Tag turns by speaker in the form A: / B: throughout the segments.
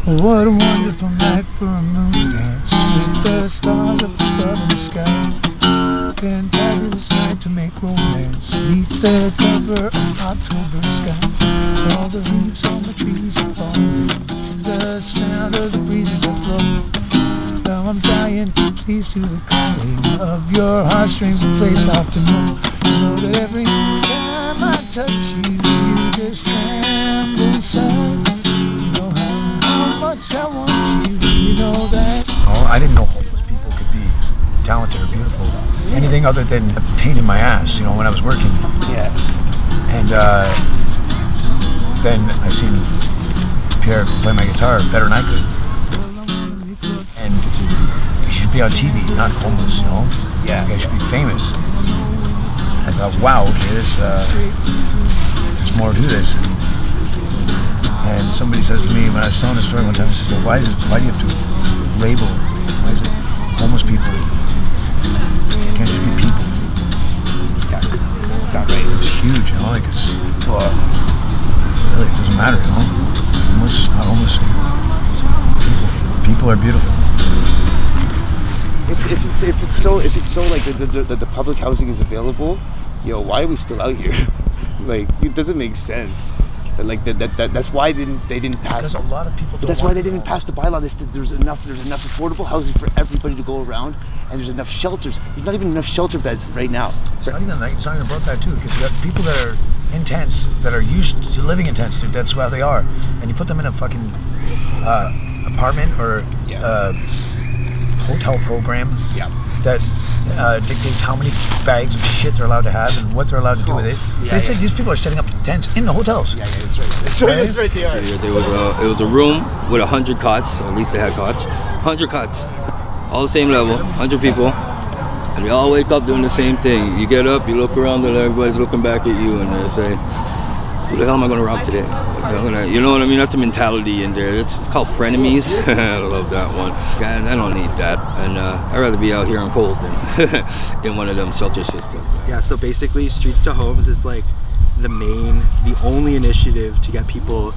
A: What a wonderful night for a moon dance with the stars up above in the sky. Fantabulous night to make romance. Meet the cover of October sky. All the leaves on the trees are falling to the sound of the breezes that blow. Now I'm trying to please to the calling of your heartstrings that play soft and low. You know that every time I touch you, you just tremble inside. You know how much I want you, you know that. Oh, I didn't know homeless people could be talented or beautiful. Anything other than a pain in my ass, you know, when I was working.
B: Yeah.
A: And then I seen Pierre play my guitar better than I could. And you should be on TV, not homeless, you know?
B: Yeah.
A: You guys should be famous. And I thought, wow, okay, there's more to this. And somebody says to me when I was telling the story one time, he says, well, why do you have to label homeless people? It can't just be people.
B: Yeah, it's not right.
A: It's huge, you know, like it's, really, it doesn't matter, you know? Homeless, not homeless. People are beautiful.
B: If it's so like the public housing is available, why are we still out here? Like, it doesn't make sense. Like that's why they didn't pass.
A: Because a lot of people don't.
B: That's why they didn't pass the bylaw. They said there's enough affordable housing for everybody to go around, and there's enough shelters. There's not even enough shelter beds right now.
A: It's not even about that too, because you got people that are in tents, that are used to living in tents. That's why they are, and you put them in a fucking apartment or hotel program that dictates how many bags of shit they're allowed to have and what they're allowed to do with it. They said these people are setting up tents in the hotels.
B: Yeah, that's right. That's right. They are.
C: It was a room with 100 cots, or at least they had cots. 100 cots, all the same level, 100 people, and they all wake up doing the same thing. You get up, you look around, and everybody's looking back at you, and they're saying, "Who the hell am I going to rob today?" You know what I mean? That's the mentality in there. It's called frenemies. I love that one. And I don't need that. And I'd rather be out here in cold than in one of them shelter systems.
D: Yeah, so basically Streets to Homes is like the only initiative to get people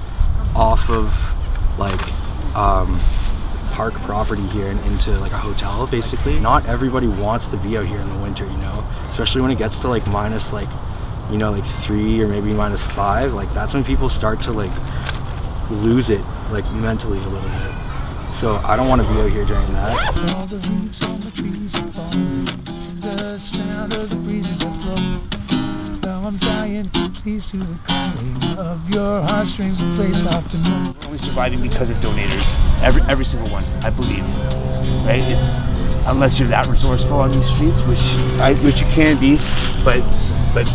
D: off of like park property here and into like a hotel, basically. Not everybody wants to be out here in the winter, especially when it gets to like minus like 3 or maybe -5, like that's when people start to like lose it like mentally a little bit. So I don't want to be out here during that.
A: All the leaves on the trees are falling to the sound of the breezes that blow. Now I'm trying to please to the calling of your heartstrings that play soft and low.
B: We're only surviving because of donators. Every single one, I believe. Right? It's unless you're that resourceful on these streets, which you can be, but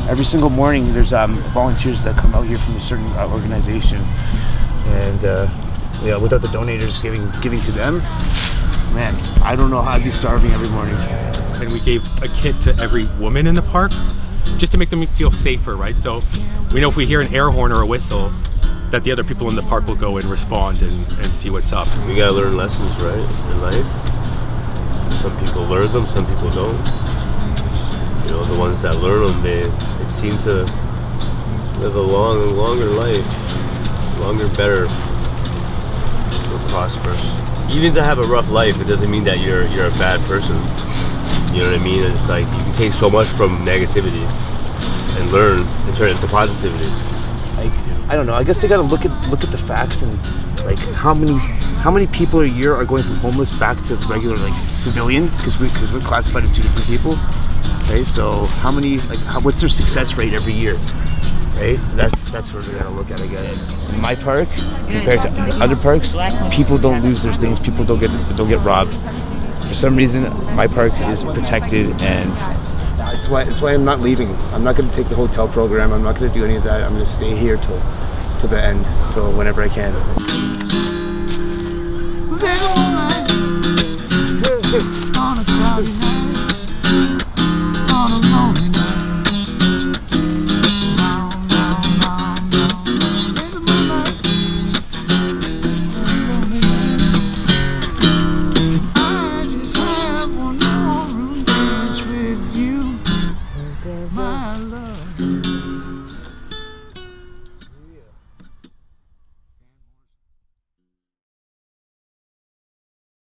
B: every single morning there's volunteers that come out here from a certain organization, and without the donators giving to them, man, I don't know how I'd be starving every morning.
E: And we gave a kit to every woman in the park just to make them feel safer, right? So we know if we hear an air horn or a whistle, that the other people in the park will go and respond and see what's up.
F: We gotta learn lessons, right, in life. Some people learn them, some people don't. The ones that learn them, they seem to live a longer life, longer, better, more prosperous. Even to have a rough life, it doesn't mean that you're a bad person. You know what I mean? It's like you can take so much from negativity and learn and turn it into positivity.
B: Like, I don't know. I guess they gotta look at the facts and like how many people a year are going from homeless back to regular like civilian, because we're classified as two different people, right? So how many what's their success rate every year, right? That's where we gotta look at, I guess. In my park, compared to other parks, people don't lose their things. People don't get robbed. For some reason, my park is protected, and it's why I'm not leaving. I'm not going to take the hotel program. I'm not going to do any of that. I'm going to stay here till the end, till whenever I can.